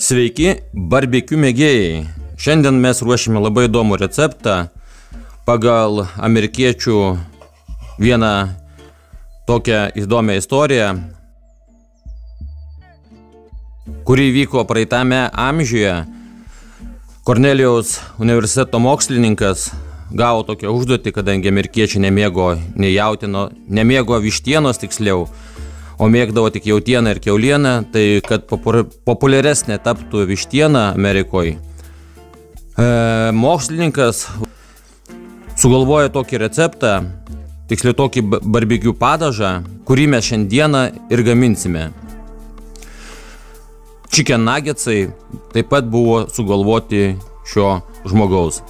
Sveiki, barbekiu mėgėjai. Šiandien mes ruošime labai įdomų receptą pagal amerikiečių vieną tokią įdomią istoriją, kuri vyko praeitame amžiuje. Kornelijaus universiteto mokslininkas gavo tokią užduotį, kadangi amerikiečiai nemėgo nei jautieno, nemėgo vištienos tiksliau, o mėgdavo tik jautieną ir kiaulieną, tai kad populiaresnė taptų vištiena Amerikoje, mokslininkas sugalvojo tokį receptą, tiksliau tokį barbekiu padažą, kurį mes šiandieną ir gaminsime. Chicken nuggetsai taip pat buvo sugalvoti šio žmogaus.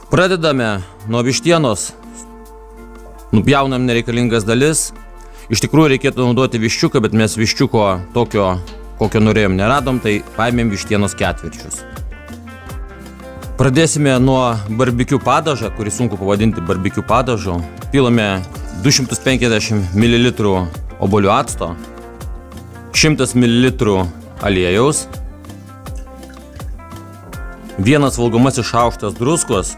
Pradedame nuo vištienos, nupjaunam nereikalingas dalis. Iš tikrųjų reikėtų naudoti viščiuką, bet mes viščiuko tokio, kokio norėjom, neradom, tai paėmėm vištienos ketvirčius. Pradėsime nuo barbekiu padažą, kurį sunku pavadinti barbekiu padažu. Pilame 250 ml obuolių acto, 100 ml aliejaus, 1 valgomasis šaukštas druskos.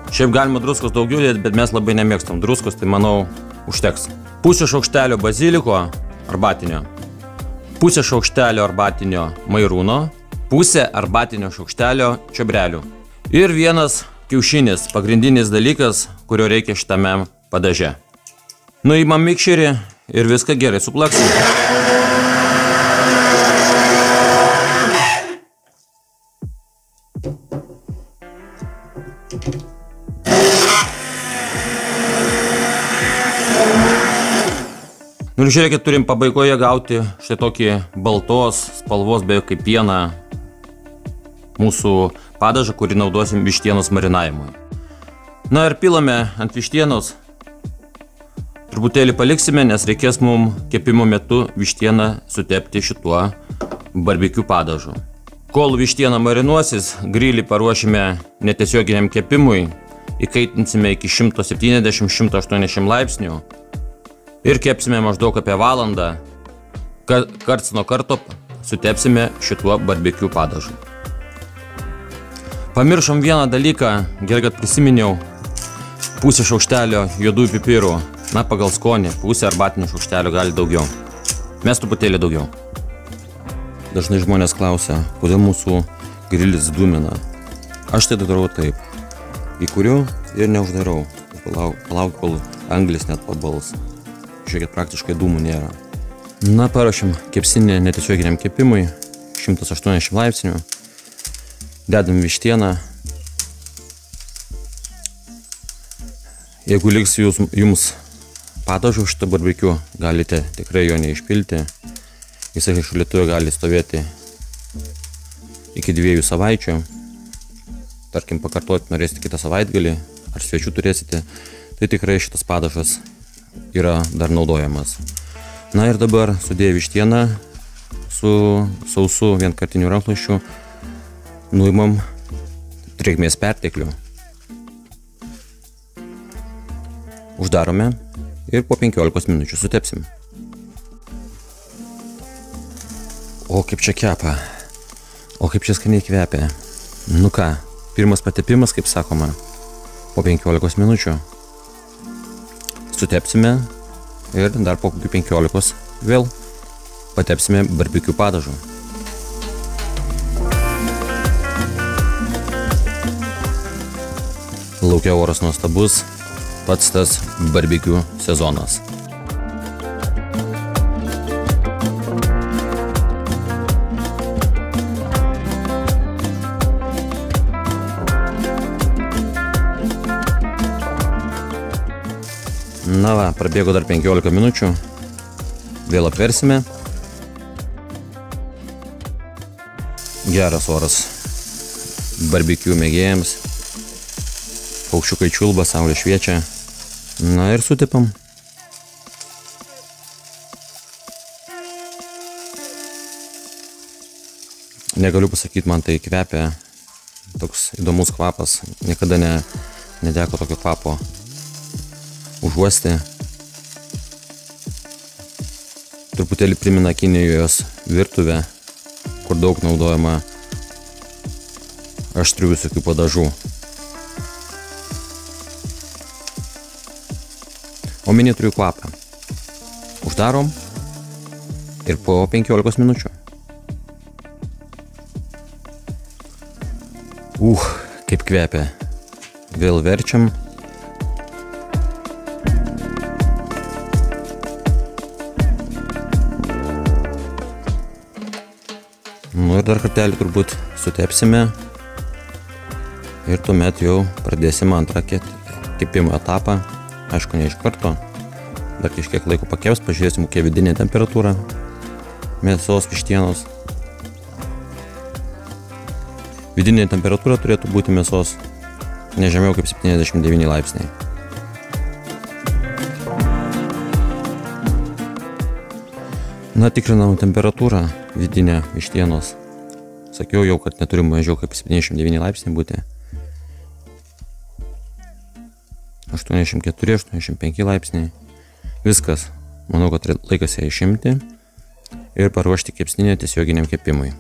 Šiaip galima druskos daugiau dėti, bet mes labai nemėgstam druskos, tai manau užteks. Pusė šaukštelio baziliko arbatinio, pusė šaukštelio arbatinio mairūno, pusė arbatinio šaukštelio čiobrelių ir 1 kiaušinis, pagrindinis dalykas, kurio reikia šitame padaže. Nuimam mikšerį ir viską gerai suplaksim. Nu ir žiūrėkit, turim pabaigoje gauti štai tokį baltos spalvos, beveik kaip pieną, mūsų padažą, kurį naudosim vištienos marinavimui. Na ir pilame ant vištienos, truputėlį paliksime, nes reikės mums kepimo metu vištieną sutepti šituo barbekiu padažu. Kol vištiena marinuosis, grilį paruošime netiesioginiam kepimui, įkaitinsime iki 170–180 laipsnių. Ir kepsime maždaug apie valandą, karts nuo karto sutepsime šituo barbekiu padažu. Pamiršom vieną dalyką, gerai kad prisiminiau, pusę šaukštelio juodųjų pipirų, na pagal skonį, pusę arbatinio šaukštelio gali daugiau, mes truputėlį daugiau. Dažnai žmonės klausia, kodėl mūsų grilis dūmina. Aš tai darau taip, įkuriu ir neuždarau, palauk kol anglis net pabals. Žiūrėkit, praktiškai dūmų nėra. Na, paruošim kepsinį netiesioginiam kepimui, 180 laipsnių. Dedam vištieną. Jeigu liks jums padažų šitą barbekiu, galite tikrai jo neišpilti. Jisai šaldytuve gali stovėti iki 2 savaičių. Tarkim, pakartoti norėsite kitą savaitgalį, ar svečių turėsite, tai tikrai šitas padažas yra dar naudojamas. Na ir dabar sudėję vištieną su sausu vienkartiniu rankšluosčiu nuimam drėgmės perteklių. Uždarome ir po 15 minučių sutepsim. O kaip čia kepa, o kaip čia skaniai kvepia. Nu ką, pirmas patepimas, kaip sakoma, po 15 minučių. Sutepsime ir dar po 15 vėl patepsime barbekiu padažu. Laukia oras nuostabus, pats tas barbekiu sezonas. Na va, prabėgo dar 15 minučių, vėl apversime. Geras oras barbekiu mėgėjams, paukščiukai čiulba, saulė šviečia. Na ir sutepam. Negaliu pasakyti, man tai kvepia, toks įdomus kvapas, niekada neteko tokio kvapo užuosti. Truputėlį primena Kinijos virtuvę, kur daug naudojama aštrių visokių padažų. Omeny turiu kvapą. Uždarom ir po 15 minučių. Kaip kvepia. Vėl verčiam. Ir dar kartelį turbūt sutepsime. Ir tuomet jau pradėsime antrą kepimo etapą. Aišku, ne iš karto. Dar kažkiek laiko pakeps, pažiūrėsim, kokia vidinė temperatūra mėsos vištienos. Vidinė temperatūra turėtų būti mėsos ne žemiau kaip 79 laipsniai. Tikrinam temperatūrą vidinę vištienos. Sakiau jau, kad neturim mažiau kaip 79 laipsniai būti. 84-85 laipsniai. Viskas. Manau, kad laikas ją išimti ir paruošti kepsninę tiesioginiam kepimui.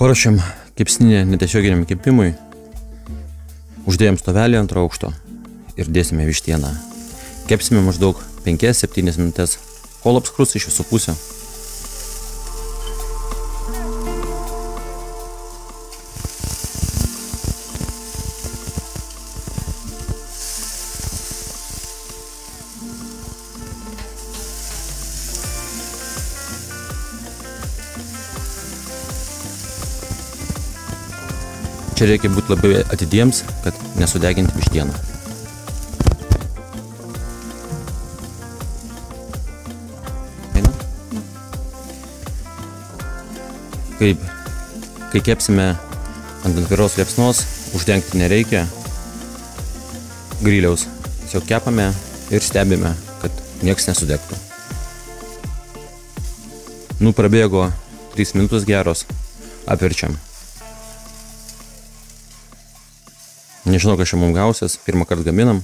Paruošėm kepsninę netiesioginiam kepimui, uždėjom stovelį ant aukšto ir dėsime vištieną. Kepsime maždaug 5-7 minutės, kol apskrus iš visų pusių. Čia reikia būti labai atidiems, kad nesudeginti vištieną. Kai kepsime ant atviros liepsnos, uždengti nereikia griliaus. Tiesiog kepame ir stebime, kad nieks nesudegtų. Prabėgo 3 minutės geros, apverčiam. Nežinau, kas čia mums gausias, pirmą kartą gaminam.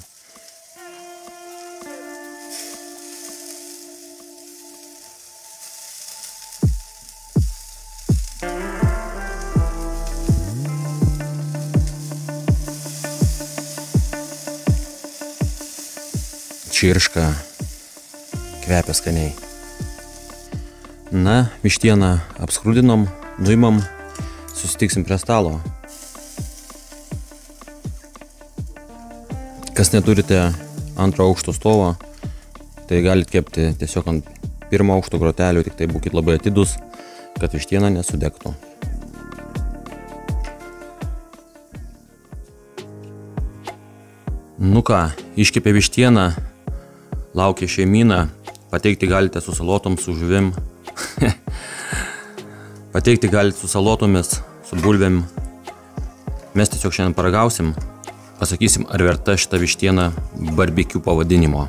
Čirška, kvepia skaniai. Vištieną apskrudinom, nuimam, susitiksim prie stalo. Kas neturite antro aukšto stovo, tai galite kepti tiesiog ant pirmo aukšto grotelių, tik tai būkite labai atidus, kad vištiena nesudegtų. Iškepė vištieną, laukia šeimyna, pateikti galite su salotom, su žuvim, pateikti galite su salotomis, su bulvėm. Mes tiesiog šiandien paragausim. Pasakysim, ar verta šitą vištieną barbekiu pavadinimo.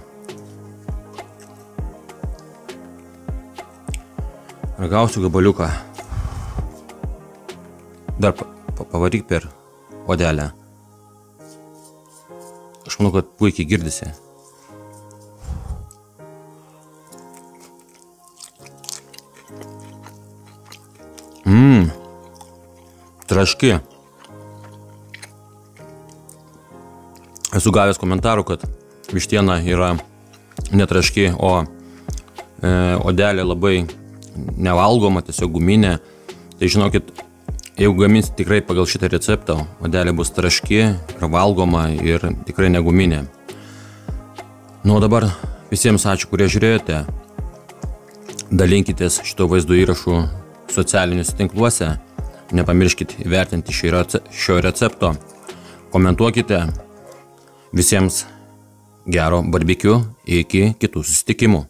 Ragausiu gabaliuką. Dar pavaryk per odelę. Aš manau, kad puikiai girdisi. Traški. Esu gavęs komentarų, kad vištiena yra netraški, o odelė labai nevalgoma, tiesiog guminė. Tai žinokit, jeigu gaminsit tikrai pagal šitą receptą, odelė bus traški ir valgoma ir tikrai neguminė. O dabar visiems ačiū, kurie žiūrėjote. Dalinkitės šito vaizdo įrašų socialiniuose tinkluose. Nepamirškit įvertinti šio recepto. Komentuokite. Visiems gero barbekiu, iki kitų susitikimų.